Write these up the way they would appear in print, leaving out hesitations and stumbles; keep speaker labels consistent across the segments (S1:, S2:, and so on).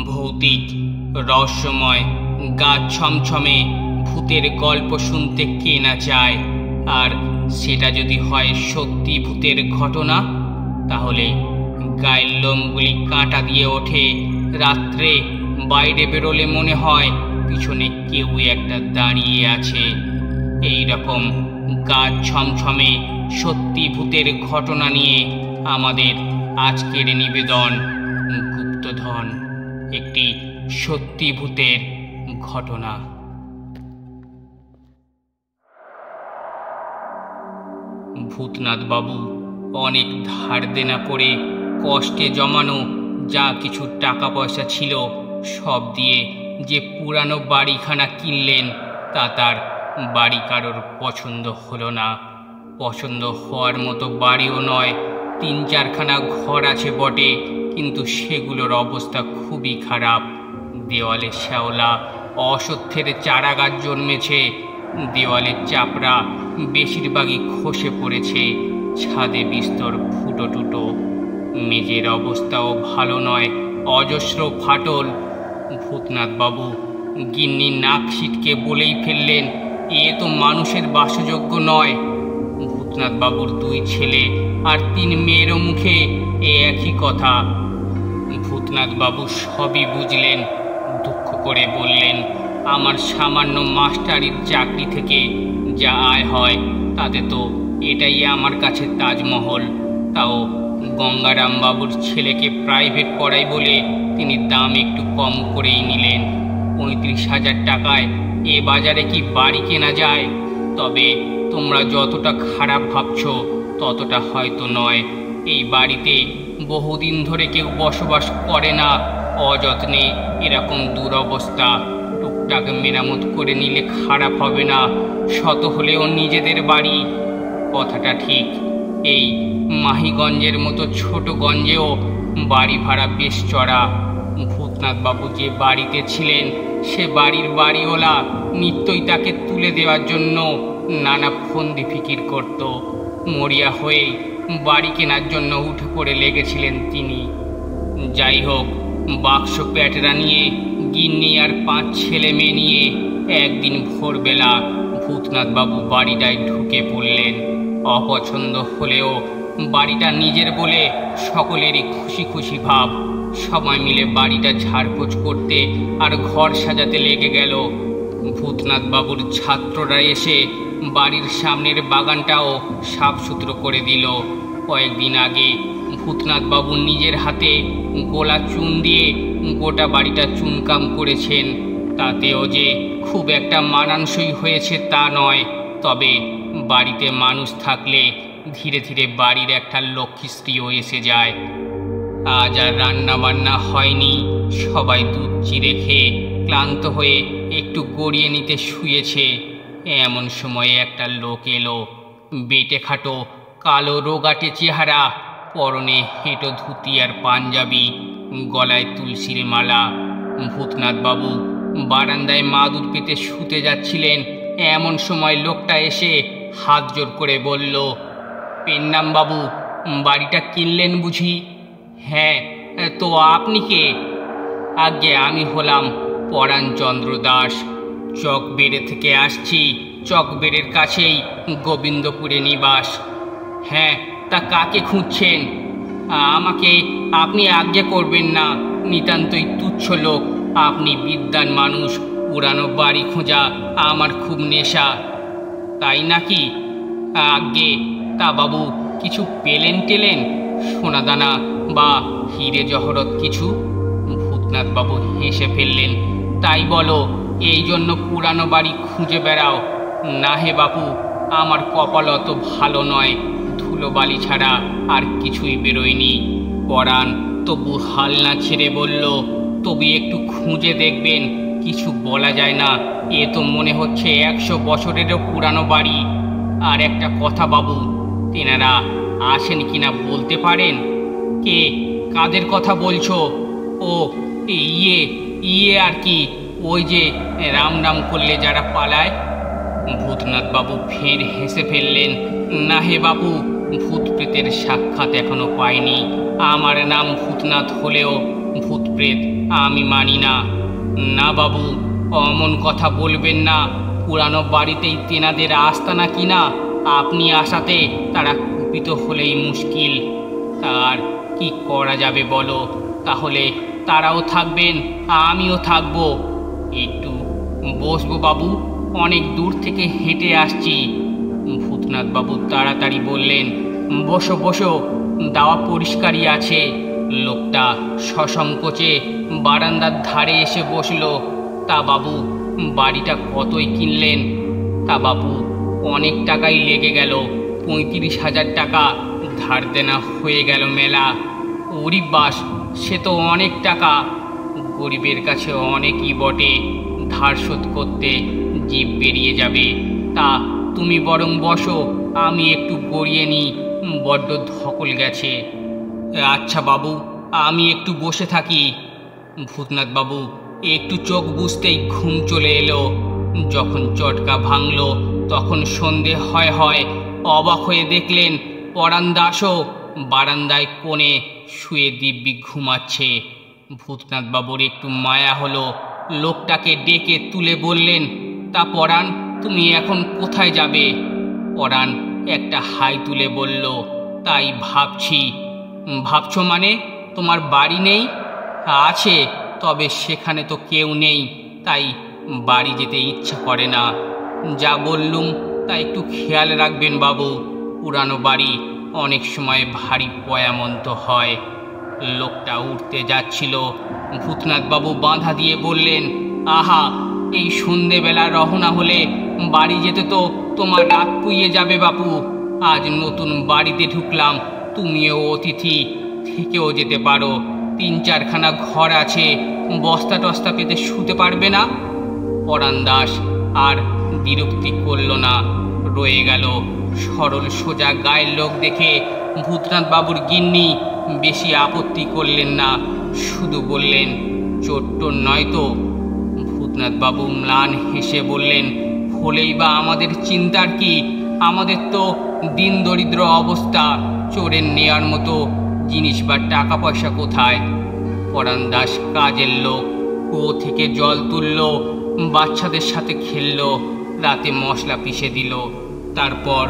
S1: ভৌতিক, রহস্যময়, গা ছমছমে ভূতের গল্প শুনতে কে না চায়। আর সেটা যদি হয় সত্যি ভূতের ঘটনা, তাহলে গায়ের লোমগুলি কাঁটা দিয়ে ওঠে। রাত্রে বাইরে বেরোলে মনে হয় পিছনে কেউ একটা দাঁড়িয়ে আছে। এই রকম গা ছমছমে সত্যি ভূতের ঘটনা নিয়ে আমাদের আজকের নিবেদন গুপ্তধন, একটি সত্যি ভূতের ঘটনা। ভূতনাথ বাবু অনেক ধার দেনা করে কষ্টে জমানো যা কিছু টাকা পয়সা ছিল সব দিয়ে যে পুরানো বাড়িখানা কিনলেন, তা তার বাড়ি কারোর পছন্দ হলো না। পছন্দ হওয়ার মতো বাড়িও নয়। 3-4খানা ঘর আছে বটে, কিন্তু সেগুলোর অবস্থা খুবই খারাপ। দেওয়ালে শ্যাওলা, অশ্বত্থের চারাগাছ জন্মেছে। দেওয়ালের চাপড়া বেশিরভাগই খসে পড়েছে। ছাদে বিস্তর ফুটো টুটো। মেঝের অবস্থাও ভালো নয়, অজস্র ফাটল। ভূতনাথ বাবু গিন্নি নাক সিটকে বলেই ফেললেন, এ তো মানুষের বাসযোগ্য নয়। ভূতনাথ বাবুর 2 ছেলে আর 3 মেয়েরও মুখে এ একই কথা। ভূতনাথ বাবু সবই বুঝলেন, দুঃখ করে বললেন, আমার সামান্য মাস্টারির চাকরি থেকে যা আয় হয় তাতে তো এটাই আমার কাছে তাজমহল। তাও গঙ্গারাম বাবুর ছেলেকে প্রাইভেট পড়াই বলে তিনি দাম একটু কম করেই নিলেন। 35,000 টাকায় এ বাজারে কি বাড়ি কেনা যায়? তবে তোমরা যতটা খারাপ ভাবছো ততটা হয়তো নয়। এই বাড়িতে বহুদিন ধরে কেউ বসবাস করে না। অযত্নে এরকম দুরবস্থা। টুকটাক মেরামত করে নিলে খারাপ হবে না। শত হলেও নিজেদের বাড়ি। কথাটা ঠিক। এই মাহিগঞ্জের মতো ছোট গঞ্জেও বাড়ি ভাড়া বেশ চড়া। ভূতনাথ বাবু যে বাড়িতে ছিলেন সে বাড়ির বাড়িওয়ালা নিত্যই তাকে তুলে দেওয়ার জন্য নানা ফন্দি ফিকির করত। মরিয়া হয়েই বাড়ি কেনার জন্য উঠে পড়ে লেগেছিলেন তিনি। যাই হোক, বাক্স প্যাটেরা নিয়ে গিন্নি আর 5 ছেলে মেয়ে নিয়ে একদিন ভোরবেলা ভূতনাথ বাবু বাড়িটায় ঢুকে পড়লেন। অপছন্দ হলেও বাড়িটা নিজের বলে সকলেরই খুশি খুশি ভাব। সবাই মিলে বাড়িটা ঝাড়পোছ করতে আর ঘর সাজাতে লেগে গেল। ভূতনাথ বাবুর ছাত্ররা এসে বাড়ির সামনের বাগানটাও সাফসুতরো করে দিল। কয়েকদিন আগে ভূতনাথ বাবু নিজের হাতে গোলা চুন দিয়ে গোটা বাড়িটা চুনকাম করেছেন। তাতেও যে খুব একটা মানানসই হয়েছে তা নয়। তবে বাড়িতে মানুষ থাকলে ধীরে ধীরে বাড়ির একটা লক্ষ্মীস্ত্রীও এসে যায়। আজ আর রান্না বান্না হয়নি। সবাই দুধ চিড়ে খেয়ে ক্লান্ত হয়ে একটু গড়িয়ে নিতে শুয়েছে। এমন সময়ে একটা লোক এলো। বেটে খাটো, কালো রোগাটে চেহারা, পরনে হেঁটো ধুতি আর পাঞ্জাবি, গলায় তুলসীর মালা। ভূতনাথ বাবু বারান্দায় মাদুর পেতে শুতে যাচ্ছিলেন। এমন সময় লোকটা এসে হাত জোর করে বলল, পেন্নাম বাবু, বাড়িটা কিনলেন বুঝি? হ্যাঁ, তো আপনি কে? আজ্ঞে আমি হলাম পরাণচন্দ্র দাস। চকবেড়ে থেকে আসছি। চকবেড়ের কাছেই গোবিন্দপুরে নিবাস। হ্যাঁ, তা কাকে খুঁজছেন? আমাকে আপনি আজ্ঞা করবেন না। নিতান্তই তুচ্ছ লোক। আপনি বিদ্বান মানুষ। পুরানো বাড়ি খোঁজা আমার খুব নেশা। তাই নাকি? আজ্ঞে, তা বাবু কিছু পেলেন টেলেন? সোনাদানা বা হিরে জহরত কিছু? ভূতনাথ বাবু হেসে ফেললেন। তাই বলো, এই জন্য পুরানো বাড়ি খুঁজে বেড়াও? না হে বাপু, আমার কপাল অত ভালো নয়। ধুলোবালি ছাড়া আর কিছুই বেরোয়নি। পরাণ তবু হাল না ছেড়ে বলল, তবে একটু খুঁজে দেখবেন। কিছু বলা যায় না। এ তো মনে হচ্ছে 100 বছরেরও পুরানো বাড়ি। আর একটা কথা বাবু, তেনারা আসেন কিনা বলতে পারেন? কে, কাদের কথা বলছো? ও ইয়ে আর কি, ওই যে রাম রাম করলে যারা পালায়। ভূতনাথ বাবু ফের হেসে ফেললেন। না হে বাবু, ভূত প্রেতের সাক্ষাৎ এখনো পাইনি। আমার নাম ভূতনাথ হলেও ভূত প্রেত আমি মানি না। না বাবু, অমন কথা বলবেন না। পুরানো বাড়িতেই তেনাদের আস্তানা কিনা, আপনি আসাতে তারা কুপিত হলেই মুশকিল। আর কি করা যাবে বলো? তাহলে তারাও থাকবেন, আমিও থাকবো। একটু বসবো বাবু? অনেক দূর থেকে হেঁটে আসছি। ভূতনাথ বাবু তাড়াতাড়ি বললেন, বসো বসো, দাওয়া পরিষ্কারই আছে। লোকটা সসংকোচে বারান্দার ধারে এসে বসলো। তা বাবু, বাড়িটা কতই কিনলেন? তা বাবু, অনেক টাকাই লেগে গেল। 35,000 টাকা ধার দেনা হয়ে গেল মেলা। ওরি বাস, সে তো অনেক টাকা। গরিবের কাছে অনেকই বটে, ধার শোধ করতে জিভ বেরিয়ে যাবে। তা তুমি বরং বসো, আমি একটু গড়িয়ে নিই, বড্ড ধকল গেছে। আচ্ছা বাবু, আমি একটু বসে থাকি। ভূতনাথ বাবু একটু চোখ বুঝতেই ঘুম চলে এলো। যখন চটকা ভাঙল তখন সন্ধে হয় হয়। অবাক হয়ে দেখলেন পরাণ দাসও বারান্দায় কোণে শুয়ে দিব্যি ঘুমাচ্ছে। ভূতনাথ বাবুর একটু মায়া হলো, লোকটাকে ডেকে তুলে বললেন, তা পরাণ, তুমি এখন কোথায় যাবে? পরাণ একটা হাই তুলে বলল, তাই ভাবছি। ভাবছো মানে? তোমার বাড়ি নেই? আছে, তবে সেখানে তো কেউ নেই, তাই বাড়ি যেতে ইচ্ছা করে না। যা বললুম তা একটু খেয়াল রাখবেন বাবু। পুরানো বাড়ি অনেক সময় ভারী পয়ামন্ত হয়। লোকটা উঠতে যাচ্ছিল। ভূতনাথ বাবু বাধা দিয়ে বললেন, আহা, এই সন্ধেবেলা রওনা হলে বাড়ি যেতে তো তোমার রাত পুইয়ে যাবে বাপু। আজ নতুন বাড়িতে ঢুকলাম, তুমিও অতিথি, থেকেও যেতে পারো। 3-4খানা ঘর আছে, বস্তা টস্তা পেতে শুতে পারবে না? পরাণ দাস আর বিরক্তি করল না, রয়ে গেল। সরল সোজা গায়ের লোক দেখে ভূতনাথ বাবুর গিন্নি বেশি আপত্তি করলেন না, শুধু বললেন, চোট্ট নয় তো? ভূতনাথ বাবু ম্লান হেসে বললেন, হলেই বা আমাদের চিন্তার কি? আমাদের তো দিন দরিদ্র অবস্থা, চোরের নেয়ার মতো জিনিস বা টাকা পয়সা কোথায়? পরাণ দাস কাজের লোক, কুয়ো থেকে জল তুলল, বাচ্চাদের সাথে খেলল, রাতে মশলা পিষে দিল। তারপর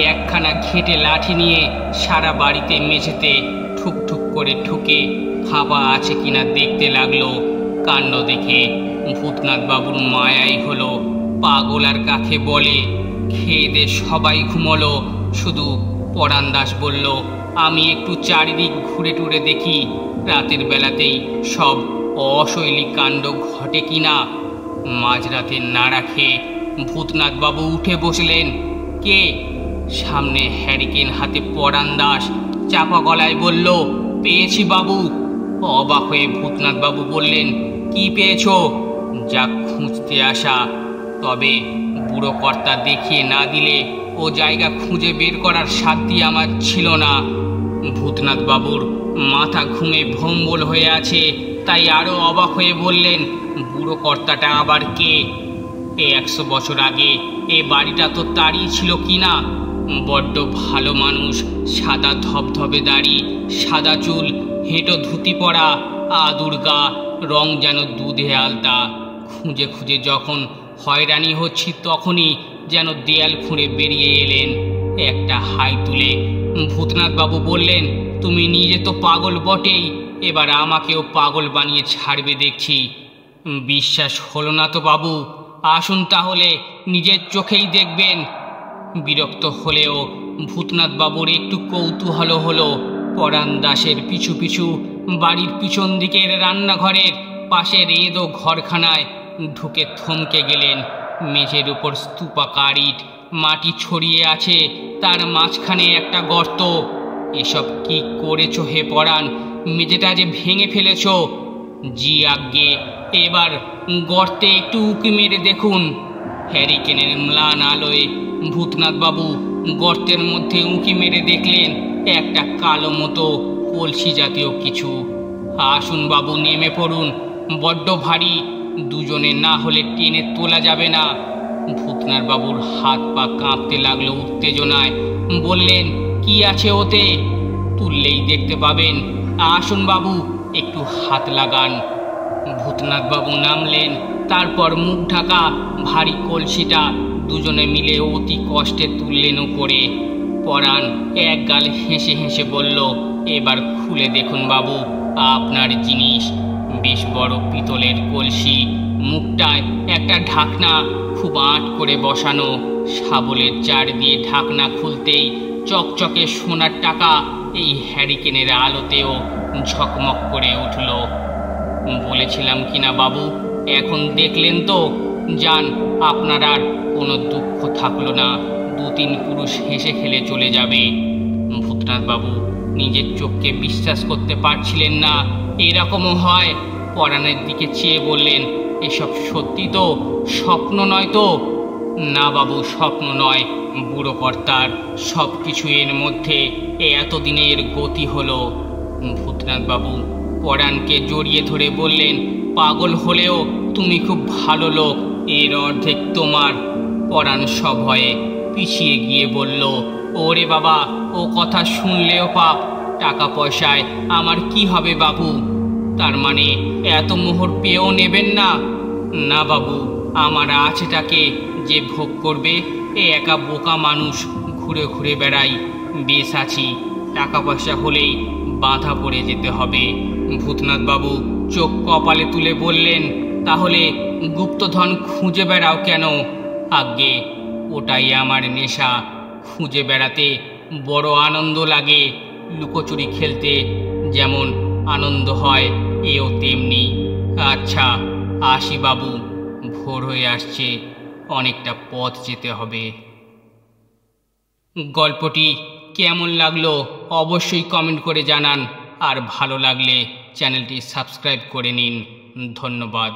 S1: একখানা ঘেঁটে লাঠি নিয়ে সারা বাড়িতে মেঝেতে ঠুক ঠুক করে ঠুকে ফাঁপা আছে কিনা দেখতে লাগলো। কাণ্ড দেখে ভূতনাথ বাবুর মায়াই হলো। পাগল আর কাকে বলে। খেয়ে দে সবাই ঘুমলো, শুধু পরাণ দাস বলল, আমি একটু চারিদিক ঘুরে টুরে দেখি, রাতের বেলাতেই সব অশৈলী কাণ্ড ঘটে কিনা। মাঝরাতে নাড়া খেয়ে ভূতনাথ বাবু উঠে বসলেন। কে? সামনে হ্যারিকেন হাতে পরাণ দাস চাপা গলায় বলল, পেয়েছি বাবু। অবাক হয়ে ভূতনাথ বাবু বললেন, কি পেয়েছ? যা খুঁজতে আসা, তবে বুড়ো কর্তা দেখিয়ে না দিলে ও জায়গা খুঁজে বের করার সাধ্যই আমার ছিল না। ভূতনাথ বাবুর মাথা ঘুমে ভম্বল হয়ে আছে, তাই আরো অবাক হয়ে বললেন, বুড়ো কর্তাটা আবার কে? 100 বছর আগে এ বাড়িটা তো তারই ছিল কিনা। বড্ড ভালো মানুষ, সাদা ধবধবে দাড়ি, সাদা চুল, হেঁটো ধুতি পরা, আদুর্গা, রং যেন দুধে আলতা। খুঁজে খুঁজে যখন হয়রানি হচ্ছি তখনই যেন দেয়াল খুঁড়ে বেরিয়ে এলেন। একটা হাই তুলে ভূতনাথ বাবু বললেন, তুমি নিজে তো পাগল বটেই, এবার আমাকেও পাগল বানিয়ে ছাড়বে দেখছি। বিশ্বাস হলো না তো বাবু? আসুন তাহলে, নিজের চোখেই দেখবেন। বিরক্ত হলেও ভূতনাথ বাবুর একটু কৌতূহল হলো। পরাণ দাসের পিছু পিছু বাড়ির পিছন দিকের রান্নাঘরের পাশের এঁদো ঘরখানায় ঢুকে থমকে গেলেন। মেঝের উপর স্তূপাকার ইট, মাটি ছড়িয়ে আছে, তার মাঝখানে একটা গর্ত। এসব কি করেছো হে পরাণ? মেঝেটা যে ভেঙে ফেলেছ। জি আজ্ঞে, এবার গর্তে একটু উঁকি মেরে দেখুন। হ্যারিকেনের ম্লান আলোয় ভূতনাথ বাবু গর্তের মধ্যে উঁকি মেরে দেখলেন একটা কালো মতো কলসি জাতীয় কিছু। আসুন বাবু, নেমে পড়ুন, বড্ড ভারী, দুজনে না হলে টেনে তোলা যাবে না। ভূতনাথ বাবুর হাত পা কাঁপতে লাগলো উত্তেজনায়। বললেন, কি আছে ওতে? তুললেই দেখতে পাবেন। আসুন বাবু, একটু হাত লাগান। ভূতনাথ বাবু নামলেন, তারপর মুখ ঢাকা ভারী কলসিটা দুজনে মিলে অতি কষ্টে তুললেন উপরে। পরাণ এক গাল হেসে হেসে বলল, এবার খুলে দেখুন বাবু আপনার জিনিস। বেশ বড় পিতলের কলসি, মুখটায় একটা ঢাকনা খুব আঁট করে বসানো। শাবলের চার দিয়ে ঢাকনা খুলতেই চকচকে সোনার টাকা এই হ্যারিকেনের আলোতেও ঝকমক করে উঠল। বলেছিলাম কিনা বাবু, এখন দেখলেন তো? যান, আপনার আর কোনো দুঃখ থাকলো না। 2-3 পুরুষ হেসে খেলে চলে যাবে। ভূতনাথ বাবু নিজের চোখকে বিশ্বাস করতে পারছিলেন না। এরকমও হয়? পরাণের দিকে চেয়ে বললেন, এসব সত্যি তো, স্বপ্ন নয় তো? না বাবু, স্বপ্ন নয়। বুড়ো কর্তার সব কিছু এর মধ্যে এতদিনের গতি হলো। ভূতনাথ বাবু পরাণকে জড়িয়ে ধরে বললেন, পাগল হলেও তুমি খুব ভালো লোক, এর অর্ধেক তোমার। পরাণ সভয়ে পিছিয়ে গিয়ে বলল, ওরে বাবা, ও কথা শুনলেও পাপ। টাকা পয়সায় আমার কি হবে বাবু? তার মানে এত মোহর পেয়েও নেবেন না? না বাবু, আমার আছেটাকে যে ভোগ করবে? এ একা বোকা মানুষ, ঘুরে ঘুরে বেড়াই। বেশ আছি, টাকা পয়সা হলেই বাধা পড়ে যেতে হবে। ভূতনাথ বাবু চোখ কপালে তুলে বললেন, তাহলে গুপ্তধন খুঁজে বেড়াও কেন? আজ্ঞে, ওটাই আমার নেশা। খুঁজে বেড়াতে বড় আনন্দ লাগে। লুকোচুরি খেলতে যেমন আনন্দ হয়, এও তেমনি। আচ্ছা, আসি বাবু, ভোর হয়ে আসছে, অনেকটা পথ যেতে হবে। গল্পটি কেমন লাগলো অবশ্যই কমেন্ট করে জানান, আর ভালো লাগলে চ্যানেলটি সাবস্ক্রাইব করে নিন। ধন্যবাদ।